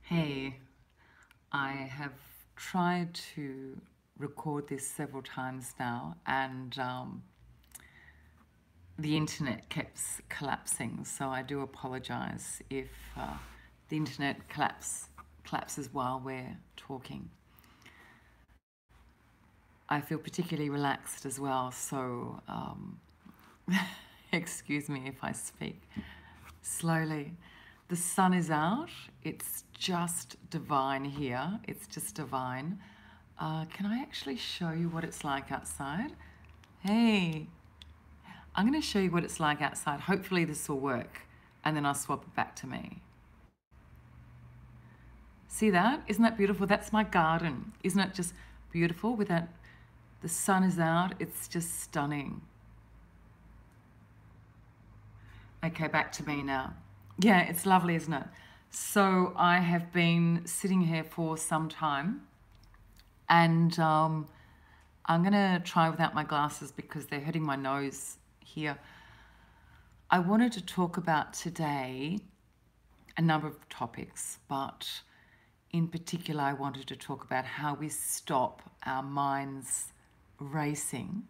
Hey, I have tried to record this several times now, and the internet keeps collapsing, so I do apologize if the internet collapses while we're talking. I feel particularly relaxed as well, so excuse me if I speak slowly. The sun is out. It's just divine here. It's just divine. Can I actually show you what it's like outside? Hey, I'm going to show you what it's like outside. Hopefully this will work, and then I'll swap it back to me. See that? Isn't that beautiful? That's my garden. Isn't it just beautiful with that? The sun is out. It's just stunning. Okay, back to me now. Yeah, it's lovely, isn't it? So I have been sitting here for some time, and I'm going to try without my glasses because they're hurting my nose here. I wanted to talk about today a number of topics, but in particular I wanted to talk about how we stop our minds racing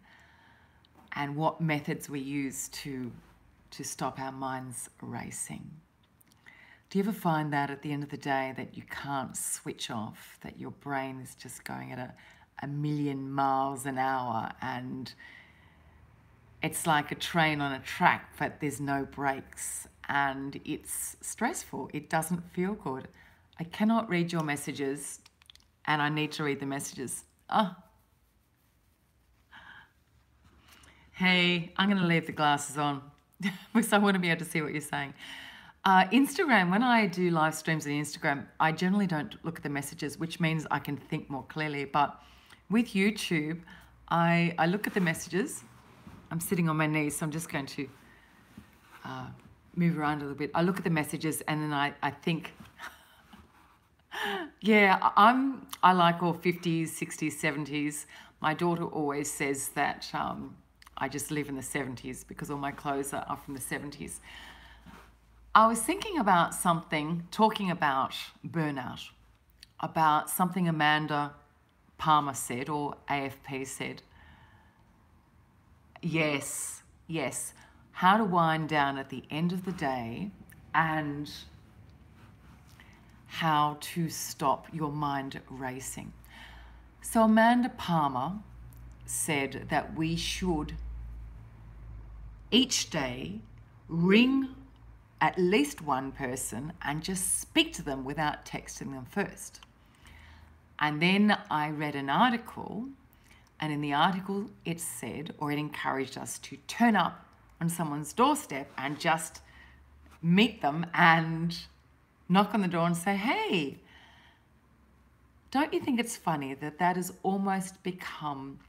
and what methods we use to stop our minds racing. Do you ever find that at the end of the day that you can't switch off, that your brain is just going at a million miles an hour, and it's like a train on a track, but there's no brakes, and it's stressful. It doesn't feel good. I cannot read your messages, and I need to read the messages. Hey, I'm going to leave the glasses on because I want to be able to see what you're saying. Instagram, when I do live streams on Instagram, I generally don't look at the messages, which means I can think more clearly. But with YouTube, I look at the messages. I'm sitting on my knees, so I'm just going to move around a little bit. I look at the messages and then I think, yeah, I like all 50s, 60s, 70s. My daughter always says that I just live in the 70s because all my clothes are from the 70s. I was thinking about something, talking about burnout, about something Amanda Palmer said, or AFP said. Yes, how to wind down at the end of the day and how to stop your mind racing. So Amanda Palmer said that we should each day ring at least one person and just speak to them without texting them first. And then I read an article, and in the article it said, or it encouraged us to turn up on someone's doorstep and just meet them and knock on the door and say, hey. Don't you think it's funny that that has almost become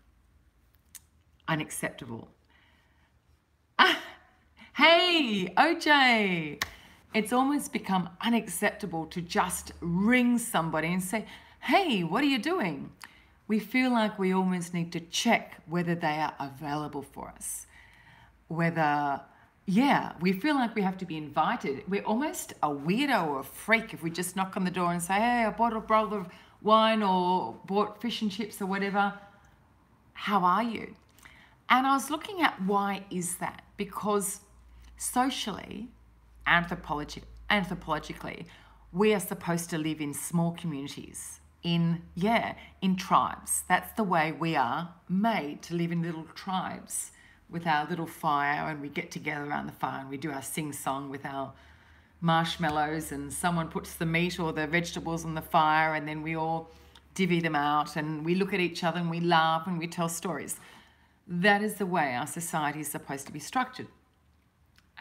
unacceptable? Hey, OJ, it's almost become unacceptable to just ring somebody and say, hey, what are you doing? We feel like we almost need to check whether they are available for us. We feel like we have to be invited. We're almost a weirdo or a freak if we just knock on the door and say, hey, I bought a bottle of wine or bought fish and chips or whatever. How are you? And I was looking at why is that? Because socially, anthropologically, we are supposed to live in small communities, in tribes. That's the way we are made, to live in little tribes with our little fire, and we get together around the fire and we do our sing-song with our marshmallows, and someone puts the meat or the vegetables on the fire, and then we all divvy them out and we look at each other and we laugh and we tell stories. That is the way our society is supposed to be structured.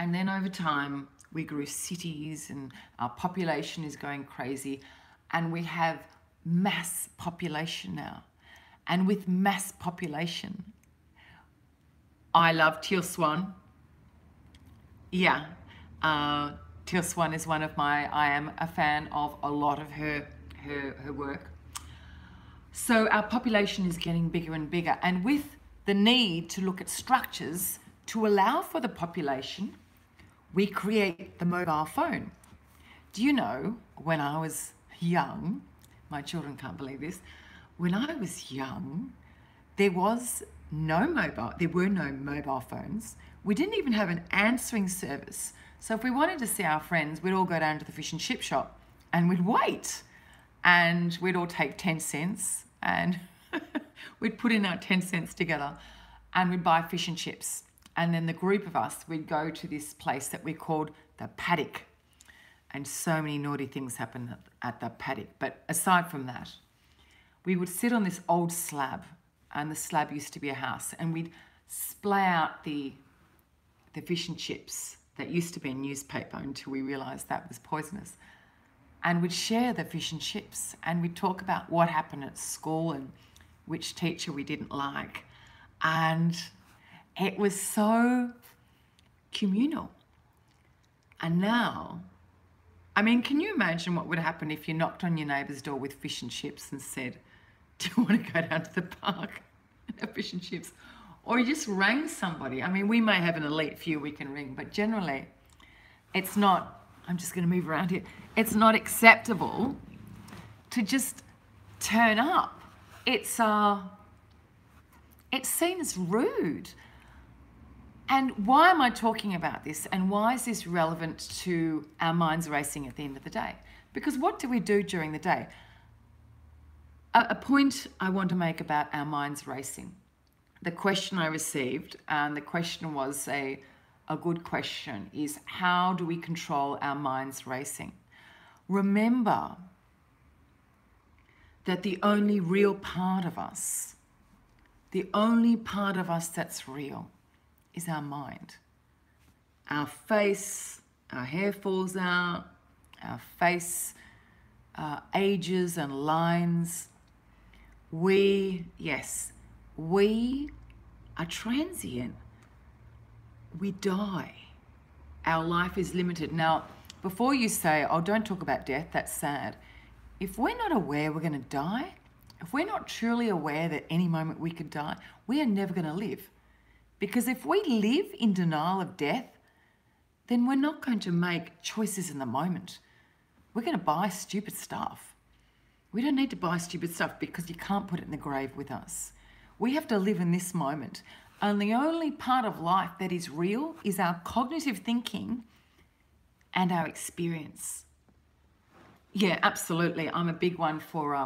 And then over time, we grew cities and our population is going crazy, and we have mass population now. And with mass population, I love Teal Swan. Yeah, Teal Swan is I am a fan of a lot of her work. So our population is getting bigger and bigger, and with the need to look at structures to allow for the population, we create the mobile phone. Do you know, when I was young, my children can't believe this, when I was young, there were no mobile phones. We didn't even have an answering service. So if we wanted to see our friends, we'd all go down to the fish and chip shop and we'd wait. And we'd all take 10 cents and we'd put in our 10 cents together and we'd buy fish and chips. And then the group of us, we'd go to this place that we called the paddock. And so many naughty things happened at the paddock. But aside from that, we would sit on this old slab, and the slab used to be a house, and we'd splay out the fish and chips that used to be in newspaper until we realised that was poisonous. And we'd share the fish and chips, and we'd talk about what happened at school and which teacher we didn't like. And it was so communal. And now, I mean, can you imagine what would happen if you knocked on your neighbour's door with fish and chips and said, do you want to go down to the park and have fish and chips? Or you just rang somebody. I mean, we may have an elite few we can ring, but generally it's not, I'm just going to move around here, it's not acceptable to just turn up. It's seen as rude. And why am I talking about this? And why is this relevant to our minds racing at the end of the day? Because what do we do during the day? A point I want to make about our minds racing. The question I received, and the question was a good question, is how do we control our minds racing? Remember that the only real part of us, that's real, is our mind. Our face, our hair falls out, our face ages and lines. We are transient. We die. Our life is limited. Now, before you say, oh, don't talk about death, that's sad. If we're not aware we're going to die, if we're not truly aware that any moment we could die, we are never going to live. Because if we live in denial of death, then we're not going to make choices in the moment. We're going to buy stupid stuff. We don't need to buy stupid stuff because you can't put it in the grave with us. We have to live in this moment. And the only part of life that is real is our cognitive thinking and our experience. Yeah, absolutely. I'm a big one for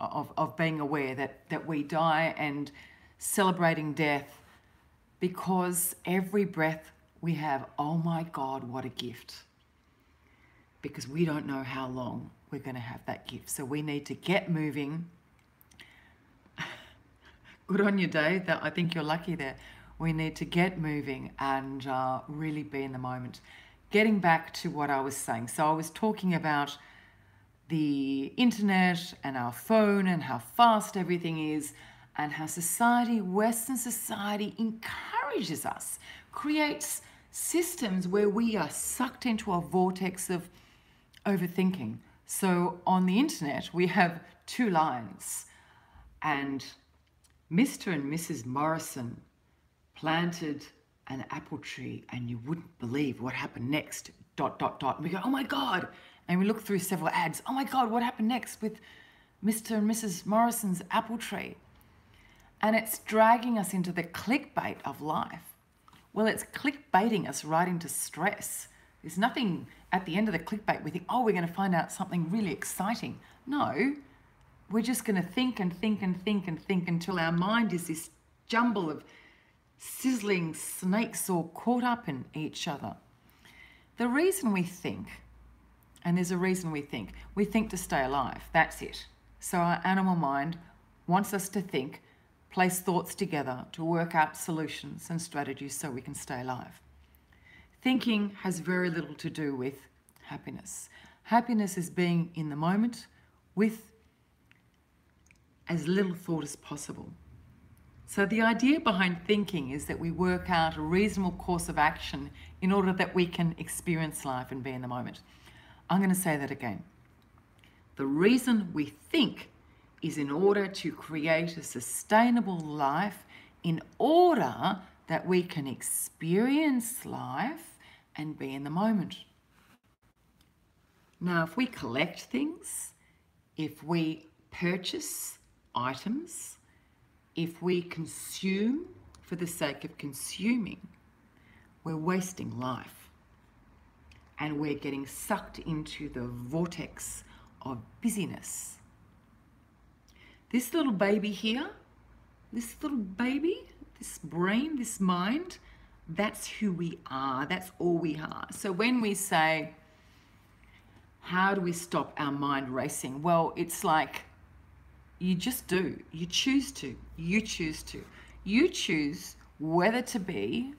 of being aware that we die and celebrating death, because every breath we have, oh my God, what a gift. Because we don't know how long we're going to have that gift. So we need to get moving. Good on you, Dave. I think you're lucky there. We need to get moving and really be in the moment. Getting back to what I was saying. So I was talking about the internet and our phone and how fast everything is, and how society, Western society, encourages us, creates systems where we are sucked into a vortex of overthinking. So on the internet, we have two lines, and Mr. and Mrs. Morrison planted an apple tree, and you wouldn't believe what happened next, ... And we go, oh my God. And we look through several ads. Oh my God, what happened next with Mr. and Mrs. Morrison's apple tree? And it's dragging us into the clickbait of life. Well, it's clickbaiting us right into stress. There's nothing at the end of the clickbait we think, oh, we're going to find out something really exciting. No, we're just going to think and think and think and think until our mind is this jumble of sizzling snakes all caught up in each other. The reason we think, and there's a reason we think to stay alive. That's it. So our animal mind wants us to think, place thoughts together to work out solutions and strategies so we can stay alive. Thinking has very little to do with happiness. Happiness is being in the moment with as little thought as possible. So the idea behind thinking is that we work out a reasonable course of action in order that we can experience life and be in the moment. I'm going to say that again. The reason we think is in order to create a sustainable life, in order that we can experience life and be in the moment. Now, if we collect things if we purchase items, if we consume for the sake of consuming, we're wasting life. And we're getting sucked into the vortex of busyness. This little baby here, this little baby, this brain, this mind, that's who we are. That's all we are. So when we say, how do we stop our mind racing? Well, it's like you just do. You choose to. You choose to. You choose whether to be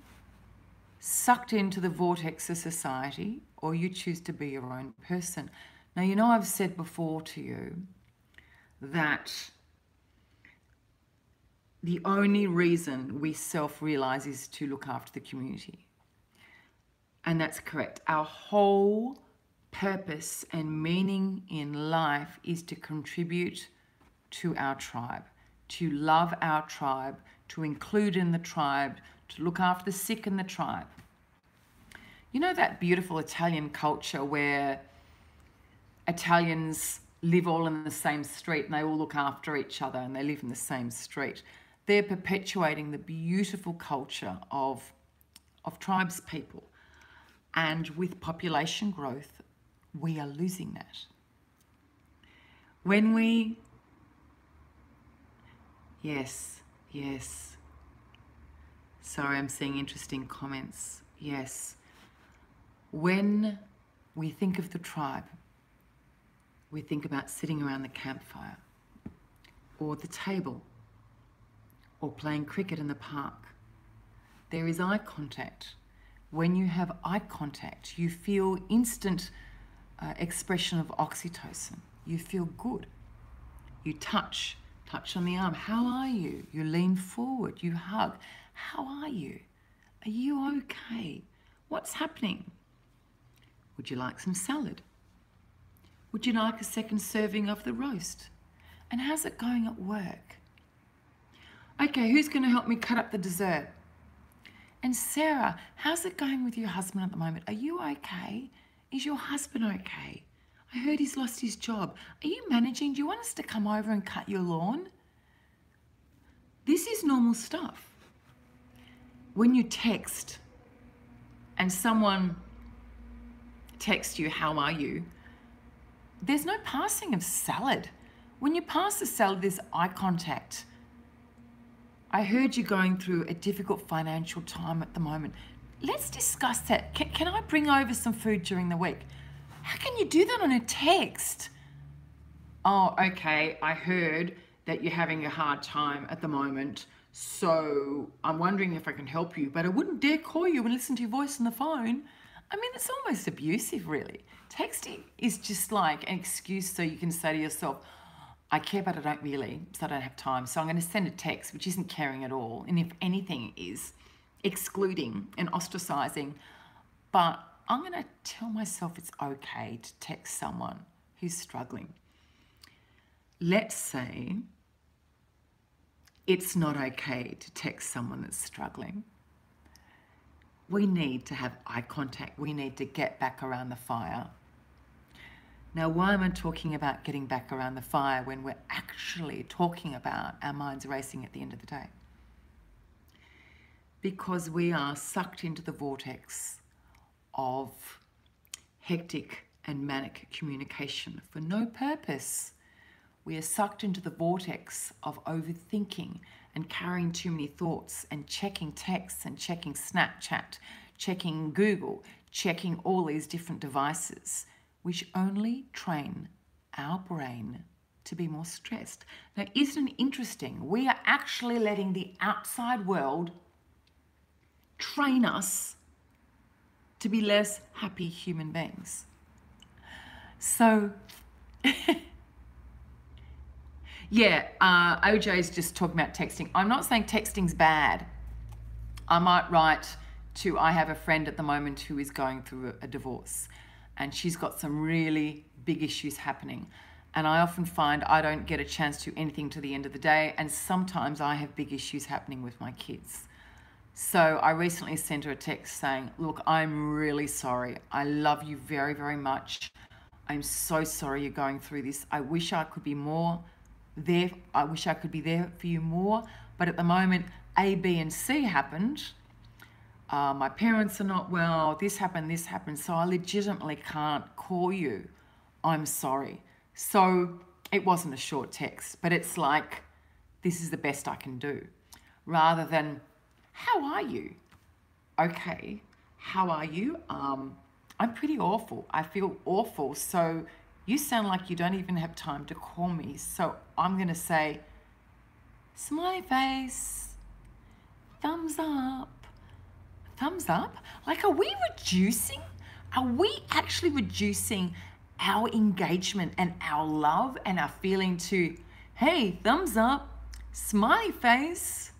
sucked into the vortex of society or you choose to be your own person. Now, you know, I've said before to you that the only reason we self-realize is to look after the community. And that's correct. Our whole purpose and meaning in life is to contribute to our tribe, to love our tribe, to include in the tribe, to look after the sick in the tribe. You know that beautiful Italian culture where Italians live all in the same street and they all look after each other and they live in the same street? They're perpetuating the beautiful culture of tribes people. And with population growth, we are losing that. When we, yes. Sorry, I'm seeing interesting comments. Yes. When we think of the tribe, we think about sitting around the campfire or the table or playing cricket in the park. There is eye contact. When you have eye contact, you feel instant expression of oxytocin. You feel good. You touch on the arm. How are you? You lean forward. You hug. How are you? Are you okay? What's happening? Would you like some salad? Would you like a second serving of the roast? And how's it going at work? Okay, who's going to help me cut up the dessert? And Sarah, how's it going with your husband at the moment? Are you okay? Is your husband okay? I heard he's lost his job. Are you managing? Do you want us to come over and cut your lawn? This is normal stuff. When you text and someone texts you, how are you? There's no passing of salad. When you pass the salad, there's eye contact. I heard you're going through a difficult financial time at the moment. Let's discuss that. Can I bring over some food during the week? How can you do that on a text? Oh, okay, I heard that you're having a hard time at the moment, so I'm wondering if I can help you, but I wouldn't dare call you and listen to your voice on the phone. I mean, it's almost abusive, really. Texting is just like an excuse so you can say to yourself, I care, but I don't really, so I don't have time. So I'm going to send a text, which isn't caring at all. And if anything is excluding and ostracizing. But I'm going to tell myself it's okay to text someone who's struggling. Let's say it's not okay to text someone that's struggling. We need to have eye contact. We need to get back around the fire. Now, why am I talking about getting back around the fire when we're actually talking about our minds racing at the end of the day? Because we are sucked into the vortex of hectic and manic communication for no purpose. We are sucked into the vortex of overthinking and carrying too many thoughts and checking texts and checking Snapchat, checking Google, checking all these different devices, which only train our brain to be more stressed. Now, isn't it interesting? We are actually letting the outside world train us to be less happy human beings. So, yeah, OJ's just talking about texting. I'm not saying texting's bad. I might write to, I have a friend at the moment who is going through a divorce, and she's got some really big issues happening. And I often find I don't get a chance to do anything to the end of the day, and sometimes I have big issues happening with my kids. So I recently sent her a text saying, look, I'm really sorry. I love you very, very much. I'm so sorry you're going through this. I wish I could be more there. I wish I could be there for you more. But at the moment, A, B, and C happened. My parents are not well. This happened. So I legitimately can't call you. I'm sorry. So it wasn't a short text, but it's like, this is the best I can do. Rather than, how are you? Okay, how are you? I'm pretty awful. I feel awful. So you sound like you don't even have time to call me. So I'm going to say, smiley face, thumbs up. Thumbs up? Like, are we reducing? Are we actually reducing our engagement and our love and our feeling to, hey, thumbs up, smiley face,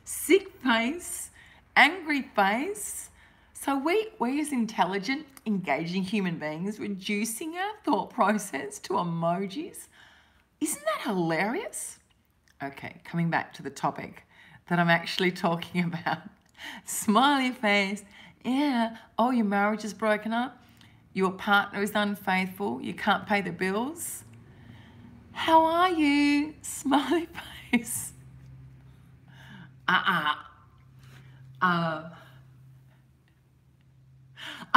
sick face, angry face? So we as intelligent, engaging human beings reducing our thought process to emojis? Isn't that hilarious? Okay, coming back to the topic that I'm actually talking about. Smiley face. Yeah. Oh, your marriage is broken up. Your partner is unfaithful. You can't pay the bills. How are you? Smiley face. I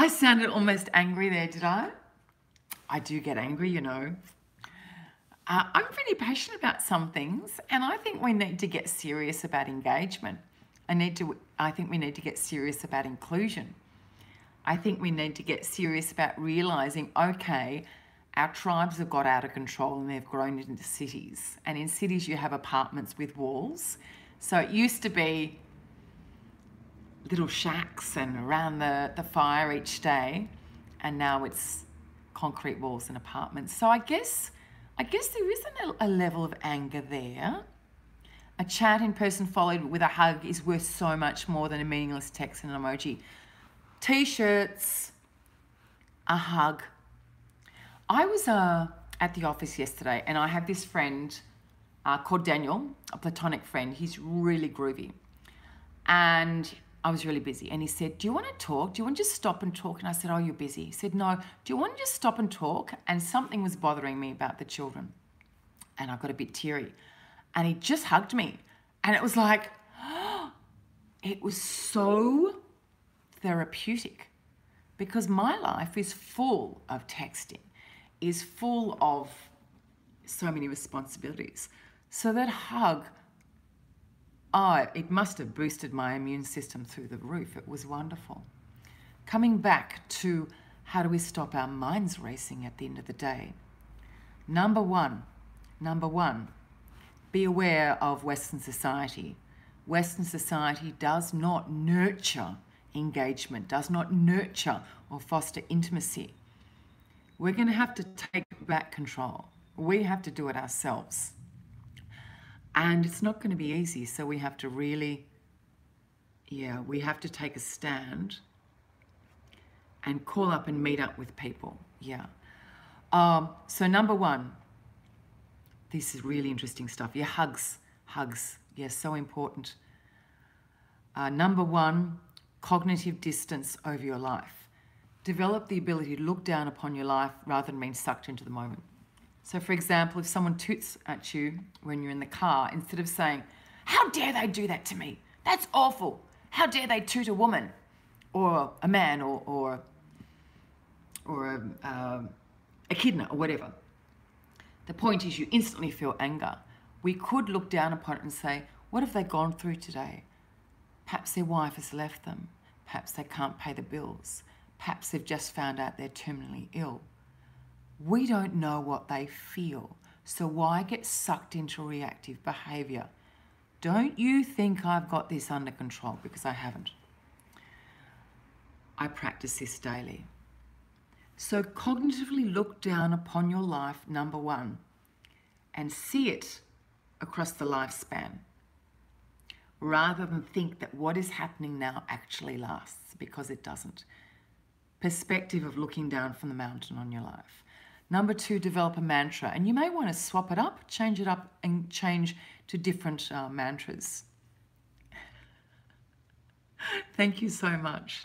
sounded almost angry there, did I? I do get angry, you know. I'm pretty passionate about some things, and I think we need to get serious about engagement. I think we need to get serious about inclusion. I think we need to get serious about realizing, okay, our tribes have got out of control and they've grown into cities. And in cities, you have apartments with walls. So it used to be little shacks and around the fire each day, and now it's concrete walls and apartments. So I guess there is a level of anger there. A chat in person followed with a hug is worth so much more than a meaningless text and an emoji. T-shirts, a hug. I was at the office yesterday, and I have this friend called Daniel, a platonic friend. He's really groovy. And I was really busy. And he said, do you want to talk? Do you want to just stop and talk? And I said, oh, you're busy. He said, no, do you want to just stop and talk? And something was bothering me about the children. And I got a bit teary. And he just hugged me. And it was like, it was so therapeutic, because my life is full of texting, is full of so many responsibilities. So that hug, it must have boosted my immune system through the roof. It was wonderful. Coming back to how do we stop our minds racing at the end of the day? Number one, be aware of Western society. Western society does not nurture engagement, does not nurture or foster intimacy. We're going to have to take back control. We have to do it ourselves. And it's not going to be easy, so we have to really, we have to take a stand and call up and meet up with people. So number one, this is really interesting stuff. Hugs, so important. Number one, cognitive distance over your life. Develop the ability to look down upon your life rather than being sucked into the moment. So for example, if someone toots at you when you're in the car, instead of saying, how dare they do that to me? That's awful. How dare they toot a woman or a man or a echidna or whatever. The point is you instantly feel anger. We could look down upon it and say, what have they gone through today? Perhaps their wife has left them. Perhaps they can't pay the bills. Perhaps they've just found out they're terminally ill. We don't know what they feel, so why get sucked into reactive behaviour? Don't you think I've got this under control, because I haven't. I practice this daily. So cognitively look down upon your life, number one, and see it across the lifespan, rather than think that what is happening now actually lasts, because it doesn't. Perspective of looking down from the mountain on your life. Number two, develop a mantra. And you may want to swap it up, change it up, and change to different mantras. Thank you so much.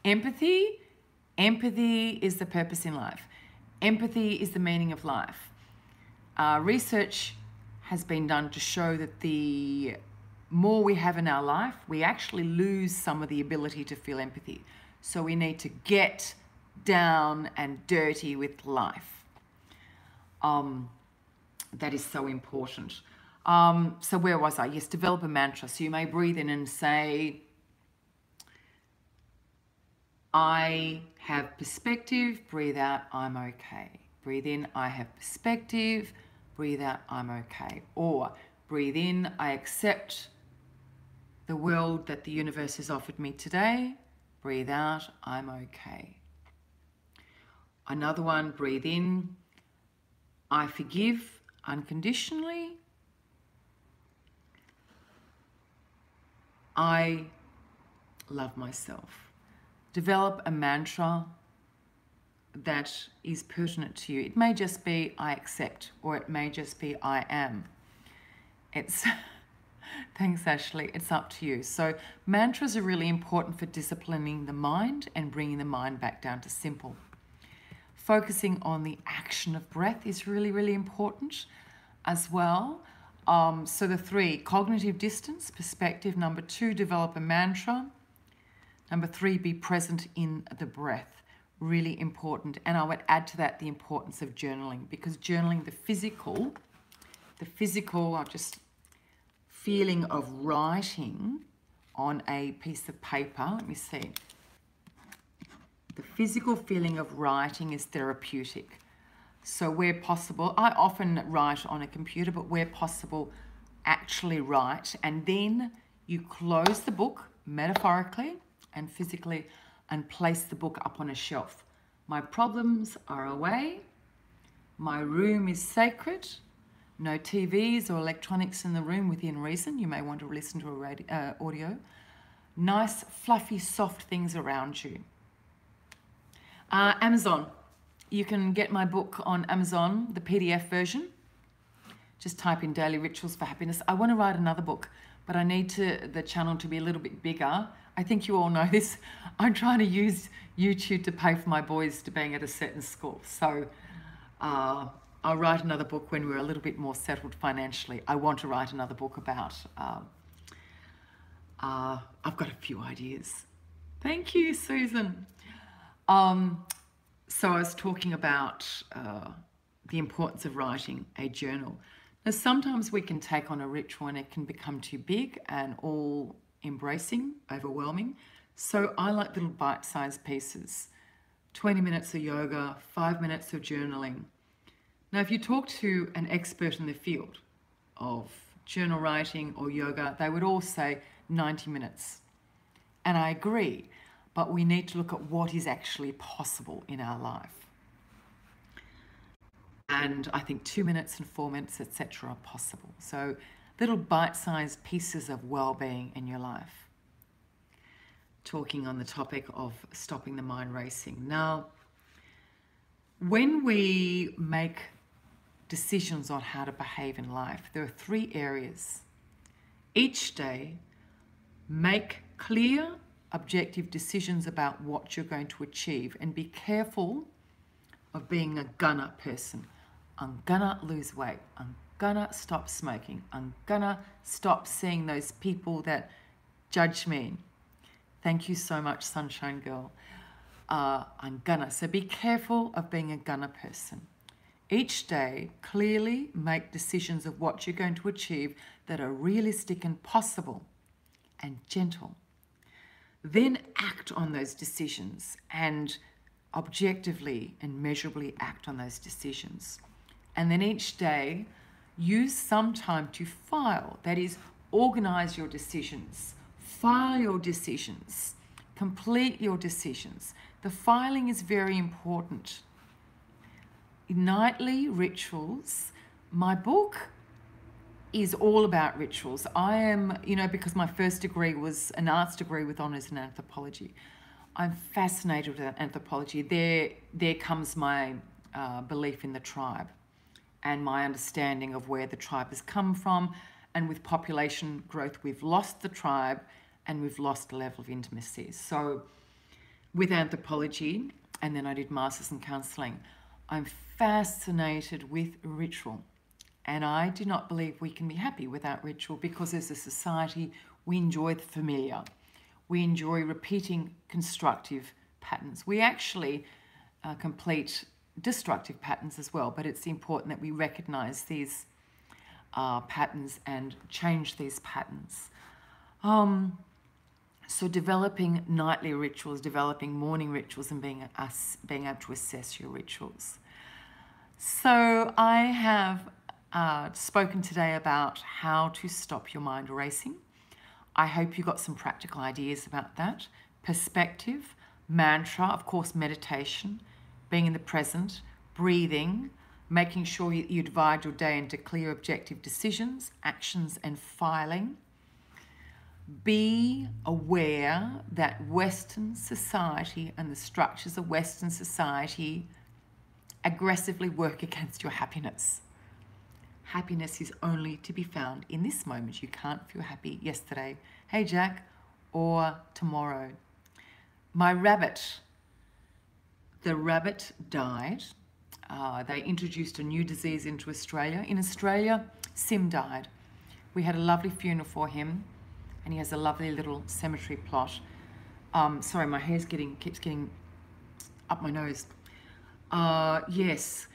Empathy, Empathy is the purpose in life. Empathy is the meaning of life. Research has been done to show that the more we have in our life, we actually lose some of the ability to feel empathy. So we need to get down and dirty with life. That is so important. So where was I? Yes, develop a mantra. So you may breathe in and say, I have perspective. Breathe out, I'm okay. Breathe in, I have perspective. Breathe out, I'm okay. Or breathe in, I accept the world that the universe has offered me today. Breathe out, I'm okay. Another one, breathe in, I forgive unconditionally. I love myself. Develop a mantra that is pertinent to you. It may just be I accept, or it may just be I am. It's thanks, Ashley. It's up to you. So mantras are really important for disciplining the mind and bringing the mind back down to simple. Focusing on the action of breath is really, really important as well. So the 3, cognitive distance, perspective. Number 2, develop a mantra. Number 3, be present in the breath. Really important. And I would add to that the importance of journaling, because journaling, the physical, feeling of writing on a piece of paper. Let me see. The physical feeling of writing is therapeutic. So where possible, I often write on a computer, but where possible, actually write. And then you close the book, metaphorically and physically, and place the book up on a shelf. My problems are away. My room is sacred. No TVs or electronics in the room within reason. You may want to listen to a audio. Nice, fluffy, soft things around you. Amazon. You can get my book on Amazon, the PDF version. Just type in Daily Rituals for Happiness. I want to write another book, but I need the channel to be a little bit bigger. I think you all know this. I'm trying to use YouTube to pay for my boys to being at a certain school. So I'll write another book when we're a little bit more settled financially. I want to write another book about, I've got a few ideas. Thank you, Susan. So I was talking about the importance of writing a journal. Now, sometimes we can take on a ritual and it can become too big and all embracing, overwhelming. So I like little bite-sized pieces. 20 minutes of yoga, 5 minutes of journaling. Now, if you talk to an expert in the field of journal writing or yoga, they would all say 90 minutes. And I agree, but we need to look at what is actually possible in our life. And I think 2 minutes and 4 minutes, etc., are possible. So little bite-sized pieces of well-being in your life. Talking on the topic of stopping the mind racing. Now, when we make decisions on how to behave in life, there are 3 areas. Each day, make clear, objective decisions about what you're going to achieve, and be careful of being a gunner person. I'm gonna lose weight. I'm gonna stop smoking. I'm gonna stop seeing those people that judge me. Thank you so much, Sunshine Girl. I'm gonna. So be careful of being a gunner person. Each day, clearly make decisions of what you're going to achieve that are realistic and possible and gentle. Then act on those decisions and objectively and measurably act on those decisions. And then each day, use some time to file. That is, organize your decisions, file your decisions, complete your decisions. The filing is very important. Nightly rituals. My book is all about rituals. I am, because my first degree was an arts degree with honours in anthropology. I'm fascinated with anthropology. There comes my belief in the tribe and my understanding of where the tribe has come from. And with population growth, we've lost the tribe and we've lost a level of intimacy. So with anthropology, and then I did masters in counselling. I'm fascinated with ritual, and I do not believe we can be happy without ritual, because as a society we enjoy the familiar. We enjoy repeating constructive patterns. We actually complete destructive patterns as well, but it's important that we recognize these patterns and change these patterns. So developing nightly rituals, developing morning rituals, and being able to assess your rituals. So I have spoken today about how to stop your mind racing. I hope you got some practical ideas about that. Perspective, mantra, of course, meditation, being in the present, breathing, making sure you divide your day into clear objective decisions, actions, and filing. Be aware that Western society and the structures of Western society aggressively work against your happiness. Happiness is only to be found in this moment. You can't feel happy yesterday, hey Jack, or tomorrow. My rabbit, the rabbit died. They introduced a new disease into Australia. In Australia, Sim died. We had a lovely funeral for him, and he has a lovely little cemetery plot. Sorry, my hair's keeps getting up my nose. Yes.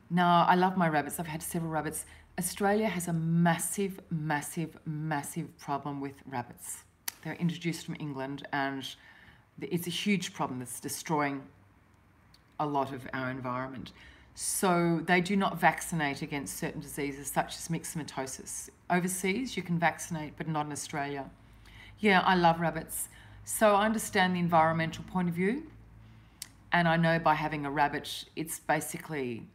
Now, I love my rabbits. I've had several rabbits. Australia has a massive, massive, massive problem with rabbits. They're introduced from England, and it's a huge problem that's destroying a lot of our environment. So they do not vaccinate against certain diseases such as myxomatosis. Overseas, you can vaccinate, but not in Australia. Yeah, I love rabbits. So I understand the environmental point of view, and I know by having a rabbit, it's basically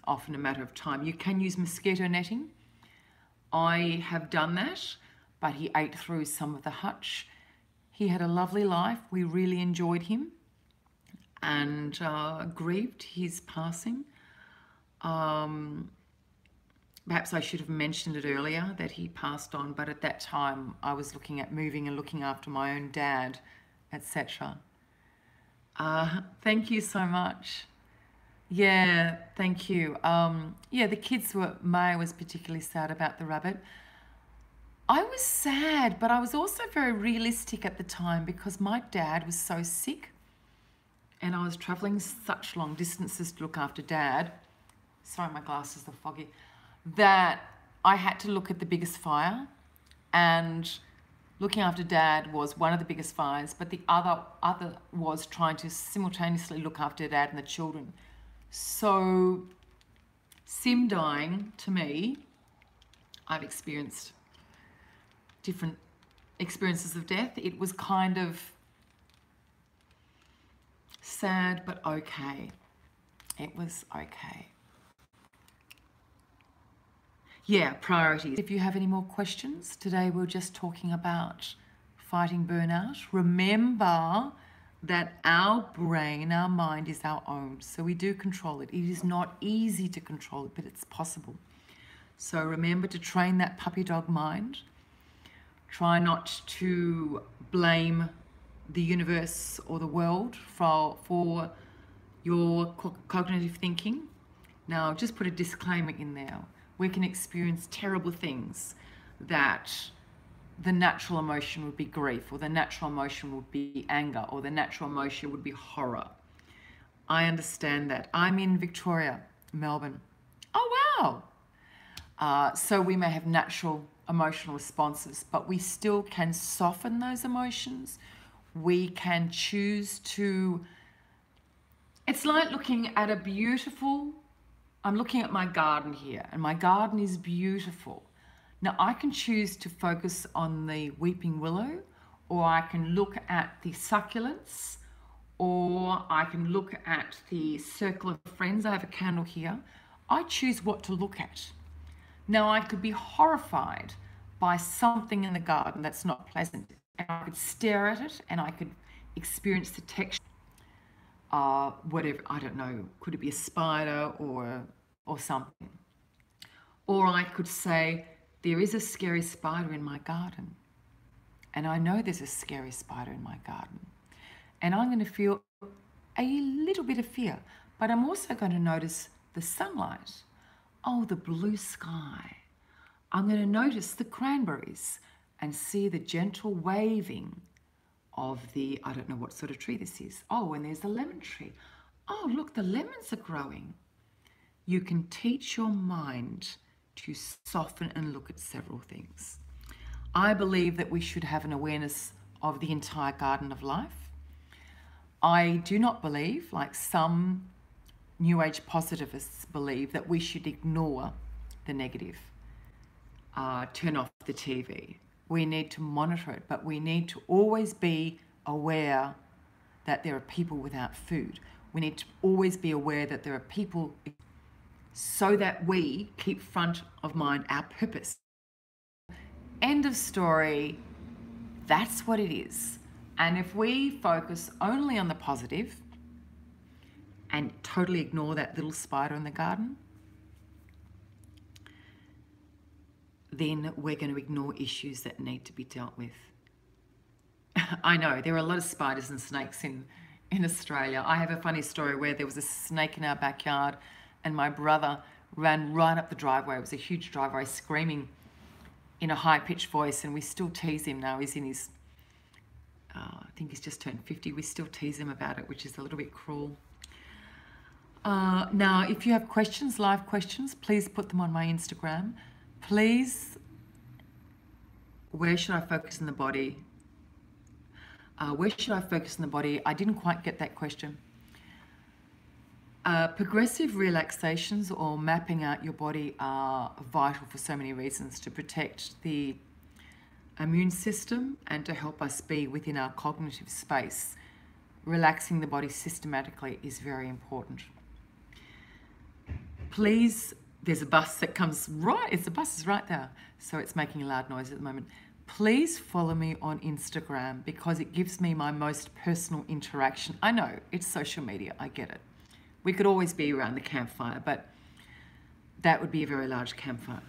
often a matter of time. You can use mosquito netting. I have done that, but he ate through some of the hutch. He had a lovely life. We really enjoyed him, and grieved his passing. Perhaps I should have mentioned it earlier that he passed on, but at that time I was looking at moving and looking after my own dad, etc. Thank you so much. Yeah, thank you. Yeah, the kids were, Maya was particularly sad about the rabbit. I was sad, but I was also very realistic at the time because my dad was so sick and I was traveling such long distances to look after dad. Sorry, my glasses are foggy. That I had to look at the biggest fire, and looking after dad was one of the biggest fires, but the other was trying to simultaneously look after dad and the children. So Sim dying, to me, I've experienced different experiences of death. It was kind of sad, but okay. It was okay. Yeah, priorities. If you have any more questions, today we're just talking about fighting burnout. Remember that our brain, our mind is our own, so we do control it. It is not easy to control it, but it's possible. So remember to train that puppy dog mind. Try not to blame the universe or the world for your cognitive thinking. Now, just put a disclaimer in there. We can experience terrible things that the natural emotion would be grief, or the natural emotion would be anger, or the natural emotion would be horror. I understand that. I'm in Victoria, Melbourne. Oh, wow. So we may have natural emotional responses, but we still can soften those emotions. We can choose to, it's like looking at a beautiful, I'm looking at my garden here, and my garden is beautiful. Now I can choose to focus on the weeping willow, or I can look at the succulents, or I can look at the circle of friends. I have a candle here. I choose what to look at. Now I could be horrified by something in the garden that's not pleasant, and I could stare at it and I could experience the texture. Whatever, I don't know, could it be a spider or something? Or I could say, there is a scary spider in my garden, and I know there's a scary spider in my garden, and I'm going to feel a little bit of fear, but I'm also going to notice the sunlight. Oh, the blue sky. I'm going to notice the cranberries and see the gentle waving of the, I don't know what sort of tree this is. Oh, and there's a lemon tree. Oh, look, the lemons are growing. You can teach your mind to soften and look at several things. I believe that we should have an awareness of the entire garden of life. I do not believe, like some New Age positivists believe, that we should ignore the negative. Turn off the TV. We need to monitor it, but we need to always be aware that there are people without food. We need to always be aware that there are people, so that we keep front of mind our purpose. End of story. That's what it is. And if we focus only on the positive and totally ignore that little spider in the garden, then we're going to ignore issues that need to be dealt with. I know there are a lot of spiders and snakes in Australia. I have a funny story where there was a snake in our backyard and my brother ran right up the driveway. It was a huge driveway, screaming in a high-pitched voice, and we still tease him now. He's in his, I think he's just turned 50. We still tease him about it, which is a little bit cruel. Now, if you have questions, live questions, please put them on my Instagram. Please, where should I focus in the body? Where should I focus in the body? I didn't quite get that question. Progressive relaxations or mapping out your body are vital for so many reasons: to protect the immune system and to help us be within our cognitive space. Relaxing the body systematically is very important. Please, there's a bus that comes right, the bus is right there, so it's making a loud noise at the moment. Please follow me on Instagram because it gives me my most personal interaction. I know, it's social media, I get it. We could always be around the campfire, but that would be a very large campfire.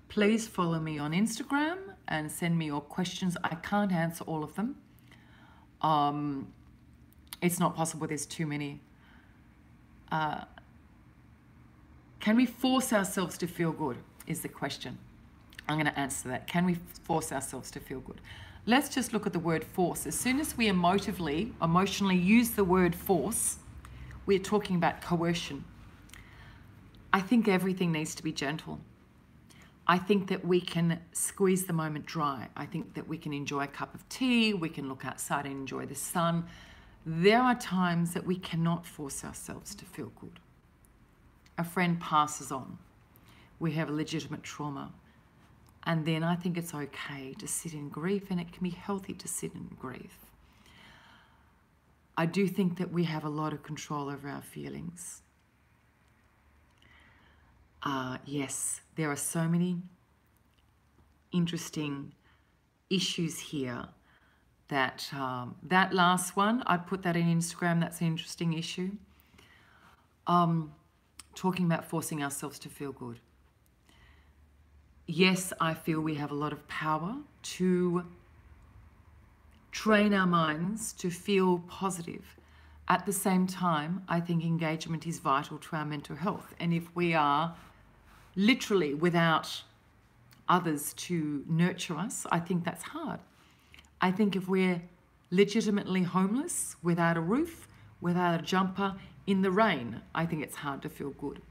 Please follow me on Instagram and send me your questions. I can't answer all of them. It's not possible, there's too many. Can we force ourselves to feel good is the question. I'm going to answer that. Can we force ourselves to feel good? Let's just look at the word force. As soon as we emotionally use the word force, we're talking about coercion. I think everything needs to be gentle. I think that we can squeeze the moment dry. I think that we can enjoy a cup of tea. We can look outside and enjoy the sun. There are times that we cannot force ourselves to feel good. A friend passes on. We have a legitimate trauma. And then I think it's okay to sit in grief, and it can be healthy to sit in grief. I do think that we have a lot of control over our feelings. Yes, there are so many interesting issues here that that last one, I'd put that in Instagram. That's an interesting issue. Talking about forcing ourselves to feel good. Yes, I feel we have a lot of power to train our minds to feel positive. At the same time, I think engagement is vital to our mental health. And if we are literally without others to nurture us, I think that's hard. I think if we're legitimately homeless, without a roof, without a jumper, in the rain, I think it's hard to feel good.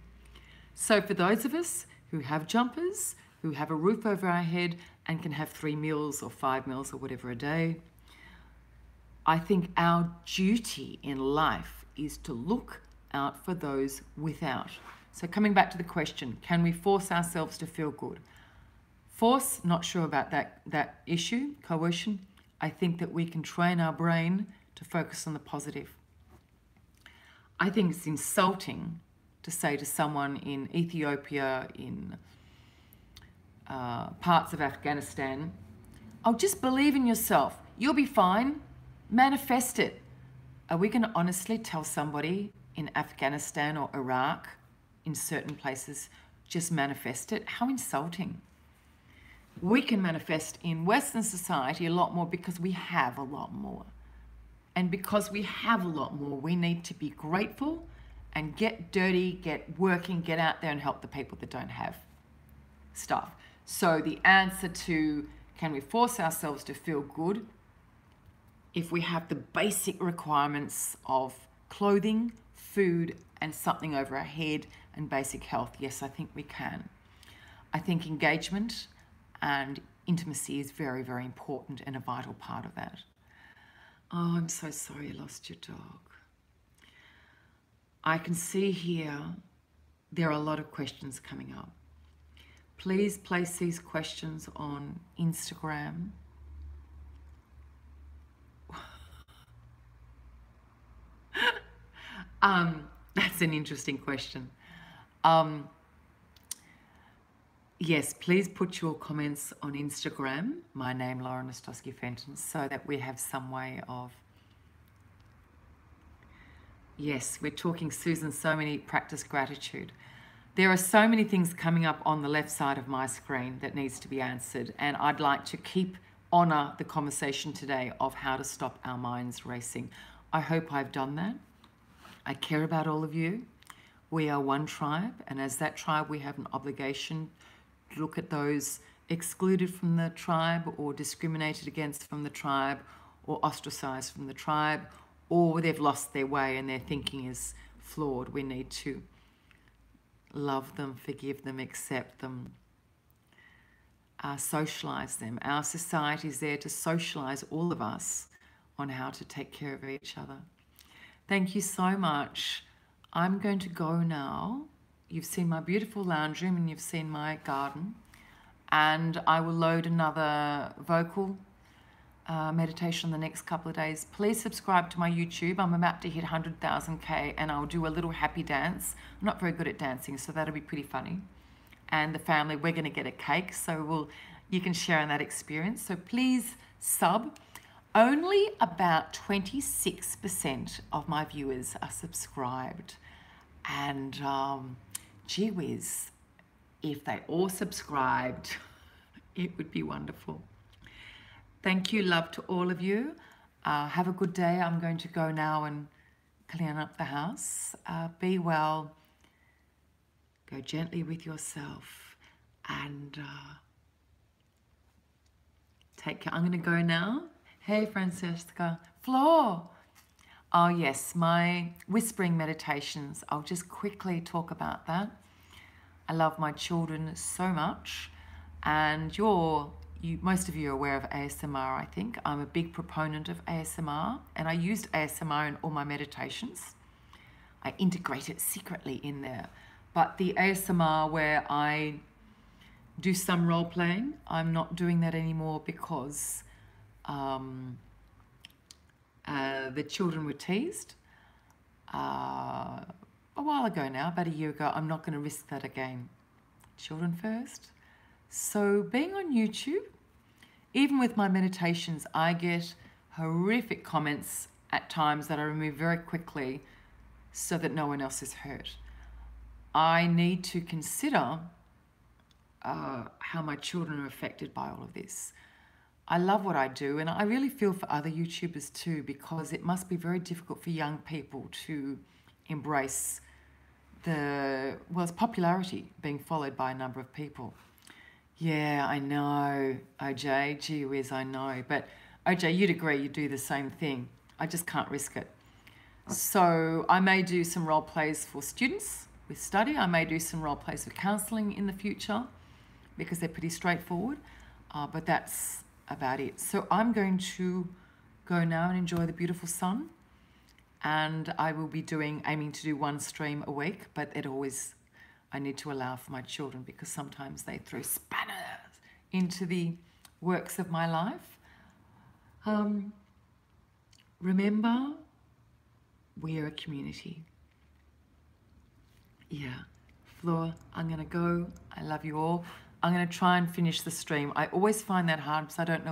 So for those of us who have jumpers, who have a roof over our head and can have 3 meals or 5 meals or whatever a day, I think our duty in life is to look out for those without. So coming back to the question, can we force ourselves to feel good? Force, not sure about that issue, coercion. I think that we can train our brain to focus on the positive. I think it's insulting to say to someone in Ethiopia, in parts of Afghanistan, oh, just believe in yourself. You'll be fine. Manifest it. Are we going to honestly tell somebody in Afghanistan or Iraq, in certain places, just manifest it? How insulting. We can manifest in Western society a lot more because we have a lot more. And because we have a lot more, we need to be grateful and get dirty, get working, get out there and help the people that don't have stuff. So the answer to, can we force ourselves to feel good if we have the basic requirements of clothing, food, and something over our head and basic health? Yes, I think we can. I think engagement and intimacy is very, very important and a vital part of that. Oh, I'm so sorry you lost your dog. I can see here there are a lot of questions coming up. Please place these questions on Instagram. That's an interesting question. Yes, please put your comments on Instagram, my name, Lauren Ostrowski Fenton, so that we have some way of... Yes, we're talking, Susan, so many practice gratitude. There are so many things coming up on the left side of my screen that needs to be answered, and I'd like to honour the conversation today of how to stop our minds racing. I hope I've done that. I care about all of you. We are one tribe, and as that tribe, we have an obligation to look at those excluded from the tribe or discriminated against from the tribe or ostracized from the tribe, or they've lost their way and their thinking is flawed. We need to love them, forgive them, accept them, socialize them. Our society is there to socialize all of us on how to take care of each other. Thank you so much. I'm going to go now. You've seen my beautiful lounge room and you've seen my garden, and I will load another vocal meditation the next couple of days. Please subscribe to my YouTube. I'm about to hit 100,000K and I'll do a little happy dance. I'm not very good at dancing, so that'll be pretty funny. And the family, we're going to get a cake, so you can share in that experience. So please sub. Only about 26% of my viewers are subscribed. And gee whiz, if they all subscribed, it would be wonderful. Thank you, love to all of you. Have a good day. I'm going to go now and clean up the house. Be well. Go gently with yourself and take care. I'm going to go now. Hey, Francesca. Flor. Oh, yes, my whispering meditations. I'll just quickly talk about that. I love my children so much. And most of you are aware of ASMR, I think. I'm a big proponent of ASMR, and I used ASMR in all my meditations. I integrate it secretly in there. But the ASMR where I do some role playing, I'm not doing that anymore because the children were teased a while ago now, about a year ago. I'm not going to risk that again. Children first. So being on YouTube, even with my meditations, I get horrific comments at times that I remove very quickly so that no one else is hurt. I need to consider how my children are affected by all of this. I love what I do, and I really feel for other YouTubers too, because it must be very difficult for young people to embrace its popularity being followed by a number of people. Yeah, I know, OJ, gee whiz, I know. But OJ, you'd agree, you do the same thing. I just can't risk it. So I may do some role plays for students with study. I may do some role plays with counselling in the future because they're pretty straightforward, but that's about it. So I'm going to go now and enjoy the beautiful sun, and I will be aiming to do one stream a week, but I need to allow for my children because sometimes they throw spanners into the works of my life. Remember, we are a community. Yeah. Flor, I'm going to go. I love you all. I'm going to try and finish the stream. I always find that hard because I don't know